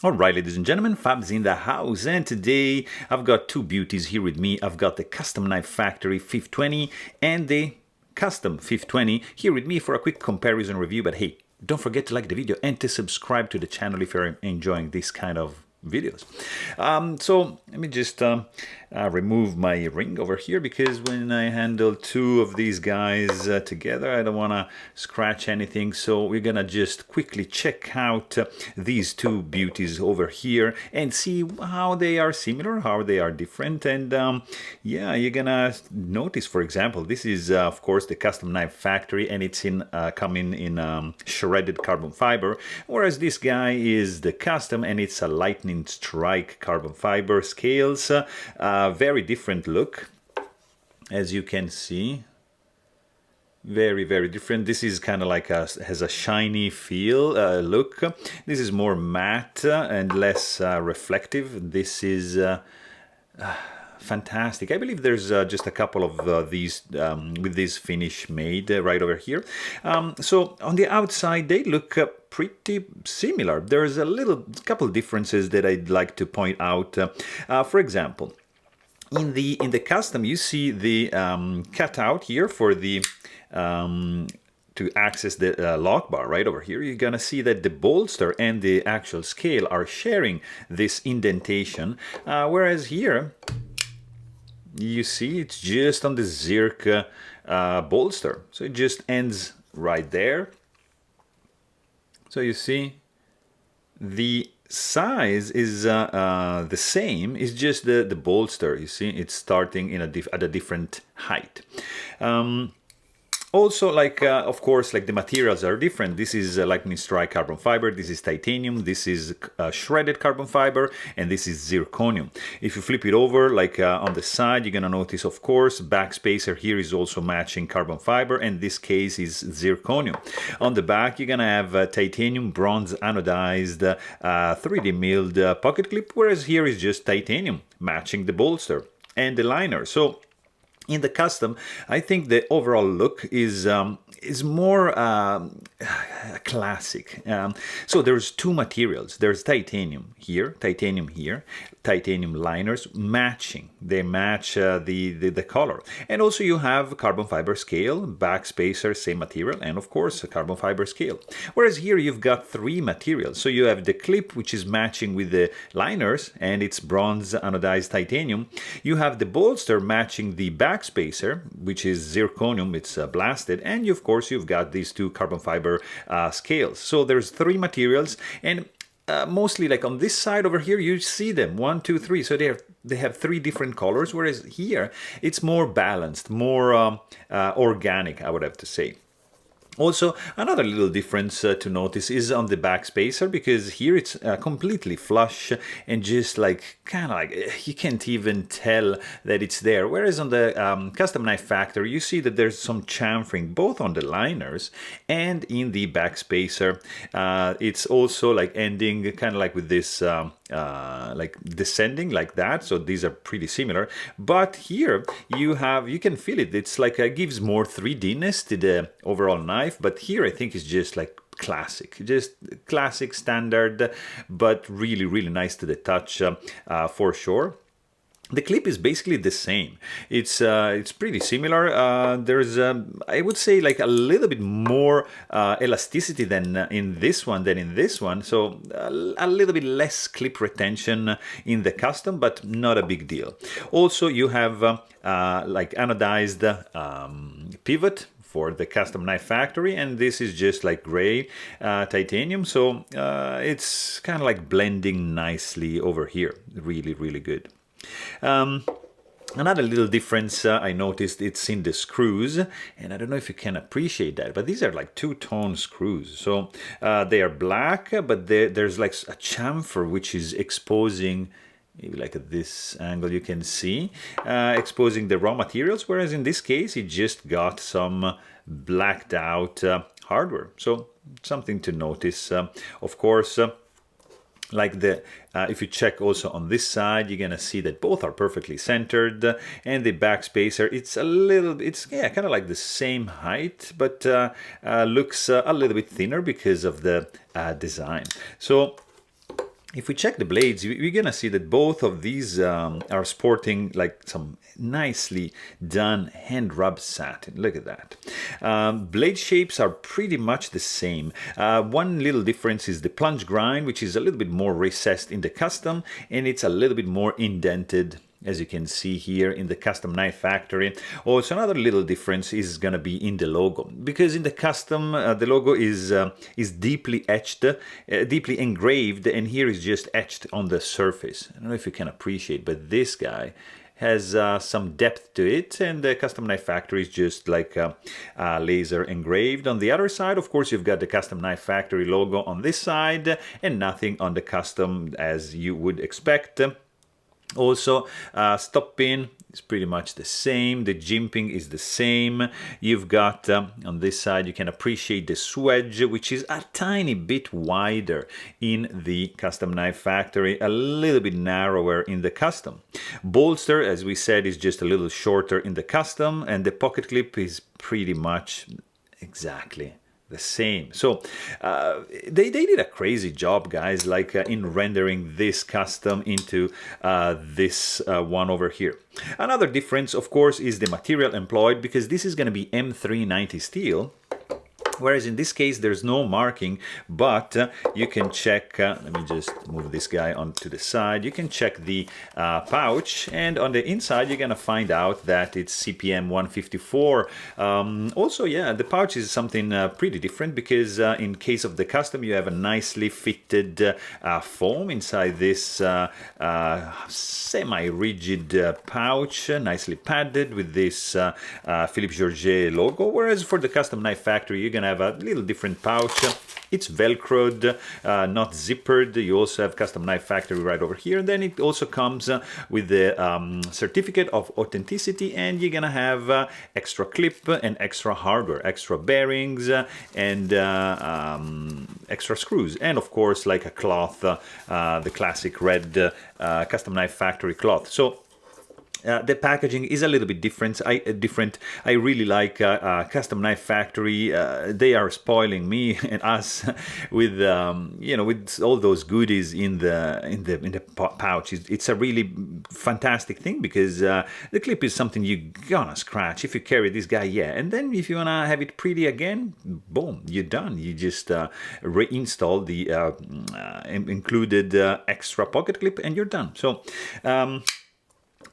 Alright, ladies and gentlemen, Fab's in the house, and today I've got two beauties here with me. I've got the Custom Knife Factory FIF20 and the Custom FIF20 here with me for a quick comparison review. But hey, don't forget to like the video and to subscribe to the channel if you're enjoying this kind of videos. So let me just remove my ring over here, because when I handle two of these guys together, I don't want to scratch anything. So we're gonna just quickly check out these two beauties over here and see how they are similar, how they are different. And yeah, you're gonna notice, for example, this is of course the Custom Knife Factory, and it's in coming in shredded carbon fiber, whereas this guy is the Custom, and it's a lightning strike carbon fiber scales. Very different look, as you can see. Very different. This is kind of like has a shiny feel look. This is more matte and less reflective. This is fantastic. I believe there's just a couple of these with this finish made right over here. So on the outside they look pretty similar. There's a couple differences that I'd like to point out. For example, in the Custom, you see the cutout here for the to access the lock bar right over here. You're gonna see that the bolster and the actual scale are sharing this indentation, whereas here you see it's just on the Zirk bolster, so it just ends right there. So you see the size is the same, it's just the bolster. You see it's starting in at a different height. Also, like of course, like the materials are different. This is lightning strike carbon fiber, this is titanium, this is shredded carbon fiber, and this is zirconium. If you flip it over, like on the side, you're gonna notice, of course, backspacer here is also matching carbon fiber, and this case is zirconium. On the back, you're gonna have titanium bronze anodized 3D milled pocket clip, whereas here is just titanium matching the bolster and the liner. So in the Custom, I think the overall look is more classic. So there's two materials. There's titanium here, titanium liners matching. They match the color. And also you have carbon fiber scale, backspacer, same material, and of course a carbon fiber scale. Whereas here you've got three materials. So you have the clip, which is matching with the liners, and it's bronze anodized titanium. You have the bolster matching the backspacer, which is zirconium, it's blasted, and of course you've got these two carbon fiber scales. So there's three materials, and mostly like on this side over here you see them 1, 2, 3, so they have three different colors, whereas here it's more balanced, more organic, I would have to say. Also, another little difference to notice is on the backspacer, because here it's completely flush and just like kind of like you can't even tell that it's there. Whereas on the Custom Knife Factory, you see that there's some chamfering both on the liners and in the backspacer. It's also like ending kind of like with this like descending like that, so these are pretty similar. But here you can feel it. It's like gives more 3D-ness to the overall knife. But here I think it's just like classic, just classic standard, but really nice to the touch for sure. The clip is basically the same. It's pretty similar. There's I would say like a little bit more elasticity than in this one So a little bit less clip retention in the Custom, but not a big deal. Also, you have like anodized pivot for the Custom Knife Factory, and this is just like gray titanium, so it's kind of like blending nicely over here. Really good. Another little difference I noticed, it's in the screws, and I don't know if you can appreciate that, but these are like two-tone screws. So they are black, but there's like a chamfer which is exposing, maybe like at this angle you can see, exposing the raw materials, whereas in this case it just got some blacked out hardware. So something to notice. Of course, like if you check also on this side, you're gonna see that both are perfectly centered, and the backspacer, it's kind of like the same height, but looks a little bit thinner because of the design. So if we check the blades, we're gonna see that both of these are sporting like some nicely done hand rubbed satin. Look at that. Blade shapes are pretty much the same. One little difference is the plunge grind, which is a little bit more recessed in the custom, and it's a little bit more indented, as you can see here in the custom knife factory. Also, another little difference is going to be in the logo, because in the custom the logo is deeply etched, deeply engraved, and here is just etched on the surface. I don't know if you can appreciate, but this guy has some depth to it, and the custom knife factory is just like laser engraved. On the other side, of course, you've got the custom knife factory logo on this side and nothing on the custom, as you would expect. Also, stop pin is pretty much the same. The jimping is the same. You've got on this side, you can appreciate the swedge, which is a tiny bit wider in the custom knife factory, a little bit narrower in the custom. Bolster, as we said, is just a little shorter in the custom, and the pocket clip is pretty much exactly the same. So they did a crazy job, guys, like in rendering this custom into this one over here. Another difference, of course, is the material employed, because this is going to be M390 steel, whereas in this case there's no marking, but you can check, let me just move this guy onto the side, you can check the pouch, and on the inside you're gonna find out that it's CPM 154. Also, yeah, the pouch is something pretty different, because in case of the custom you have a nicely fitted foam inside this semi-rigid pouch, nicely padded with this Philippe Jourget logo, whereas for the custom knife factory you're gonna have a little different pouch. It's velcroed, not zippered. You also have custom knife factory right over here, and then it also comes with the certificate of authenticity, and you're gonna have extra clip and extra hardware, extra bearings, and extra screws, and of course like a cloth, the classic red custom knife factory cloth. So the packaging is a little bit different. I really like custom knife factory. They are spoiling me and us with you know, with all those goodies in the pouch. It's a really fantastic thing, because the clip is something you're gonna scratch if you carry this guy, yeah. And then if you wanna have it pretty again, boom, you're done. You just reinstall the included extra pocket clip, and you're done. So.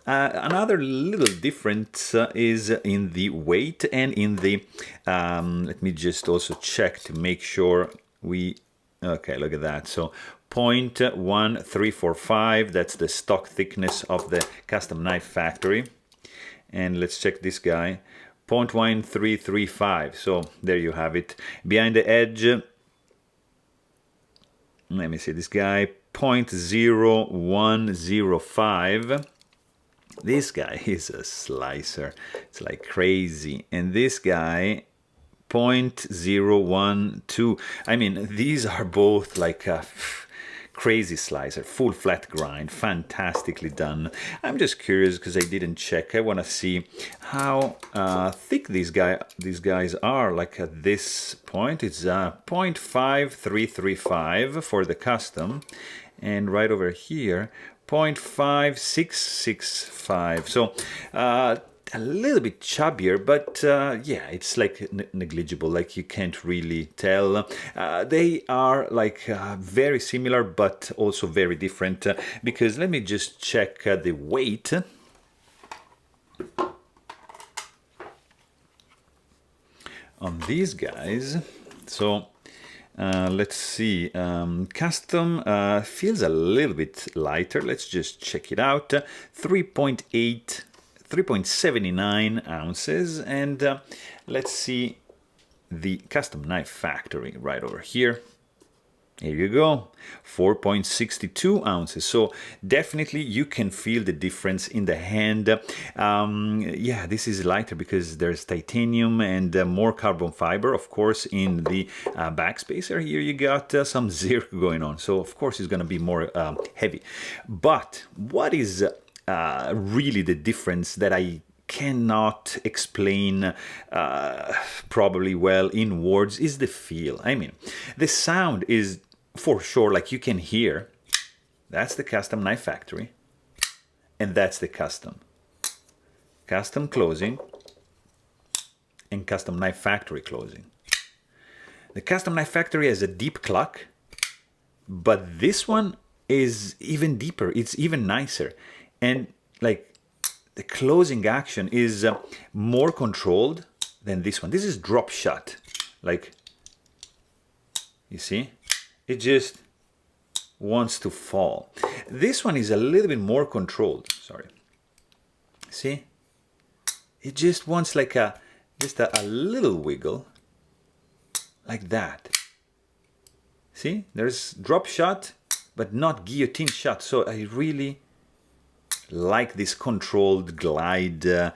Another little difference is in the weight and in the, let me just also check to make sure we, okay, look at that. So 0.1345, that's the stock thickness of the custom knife factory. And let's check this guy, 0.1335. So there you have it. Behind the edge, let me see this guy, 0.0105. This guy is a slicer. It's like crazy. And this guy, 0.012. I mean, these are both like a crazy slicer, full flat grind, fantastically done. I'm just curious because I didn't check. I want to see how thick these guys are. Like at this point, it's 0.5335 for the custom, and right over here, 0.5665. So a little bit chubbier, but yeah, it's like negligible, like you can't really tell. They are like very similar, but also very different, because let me just check the weight. On these guys. So let's see, custom feels a little bit lighter. Let's just check it out. 3.79 ounces, and let's see the custom knife factory right over here. Here you go, 4.62 ounces. So definitely you can feel the difference in the hand. Yeah, this is lighter because there's titanium and more carbon fiber, of course, in the backspacer. Here you got some zirc going on. So of course it's going to be more heavy. But what is really the difference that I cannot explain probably well in words is the feel. I mean, the sound is for sure, like you can hear That's the custom knife factory. And that's the custom. Custom closing and custom knife factory closing. The custom knife factory has a deep cluck, but this one is even deeper. It's even nicer. And like the closing action is more controlled than this one. This is drop shot. Like, you see, it just wants to fall. This one is a little bit more controlled. Sorry. See? It just wants like just a little wiggle. Like that. See? There's drop shot, but not guillotine shot. So I really like this controlled glide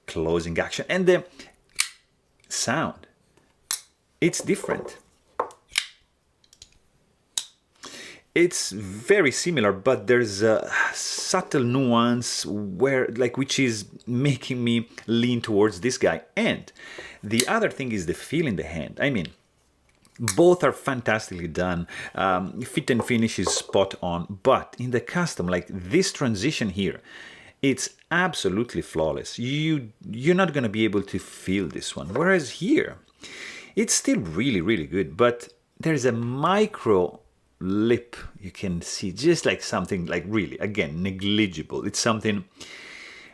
closing action. And the sound, it's different. It's very similar, but there's a subtle nuance where, like, which is making me lean towards this guy. And the other thing is the feel in the hand. I mean, both are fantastically done. Fit and finish is spot on, but in the custom, like this transition here, it's absolutely flawless. You're not gonna be able to feel this one. Whereas here, it's still really, really good, but there's a micro lip you can see, just like something like really, again, negligible. It's something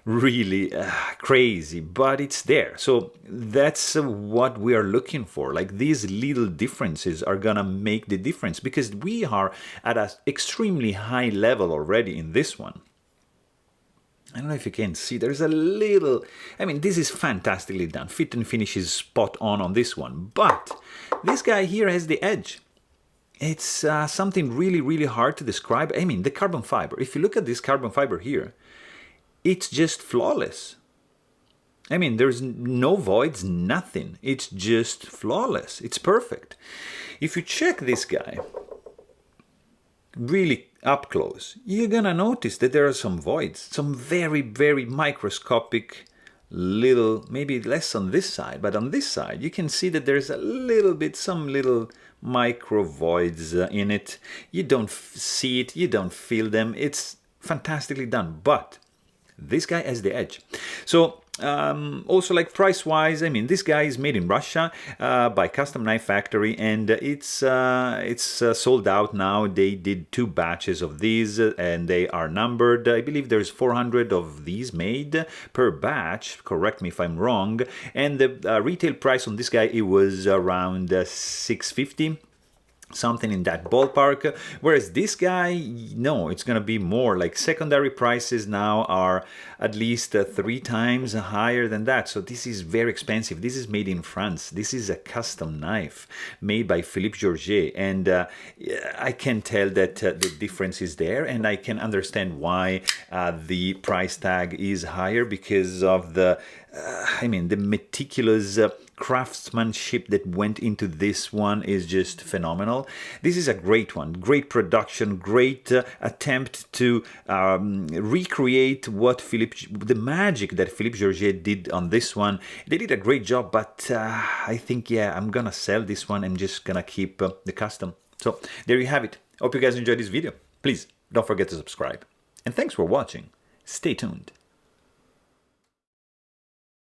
really crazy, but it's there. So that's what we are looking for. Like these little differences are gonna make the difference, because we are at an extremely high level already in this one. I don't know if you can see, there's a little, I mean, this is fantastically done. Fit and finish is spot on this one, but this guy here has the edge. It's something really, really hard to describe. I mean, the carbon fiber, if you look at this carbon fiber here, it's just flawless. I mean, there's no voids, nothing. It's just flawless. It's perfect. If you check this guy really up close, you're gonna notice that there are some voids, some very, very microscopic little, maybe less on this side, but on this side, you can see that there's a little bit, some little micro voids in it. You don't see it, you don't feel them. It's fantastically done, but this guy has the edge. So also, like price-wise, I mean, this guy is made in Russia by Custom Knife Factory, and it's sold out now. They did 2 batches of these, and they are numbered. I believe there's 400 of these made per batch. Correct me if I'm wrong. And the retail price on this guy, it was around $650. Something in that ballpark, whereas this guy, no, it's gonna be more. Like secondary prices now are at least 3 times higher than that. So this is very expensive. This is made in France. This is a custom knife made by Philippe Jourget, and I can tell that the difference is there, and I can understand why the price tag is higher, because of the I mean, the meticulous craftsmanship that went into this one is just phenomenal. This is a great one, great production, great attempt to recreate what the magic that Philippe Jourget did on this one. They did a great job, but I think, yeah, I'm gonna sell this one. I'm just gonna keep the custom. So there you have it. Hope you guys enjoyed this video. Please don't forget to subscribe. And thanks for watching. Stay tuned.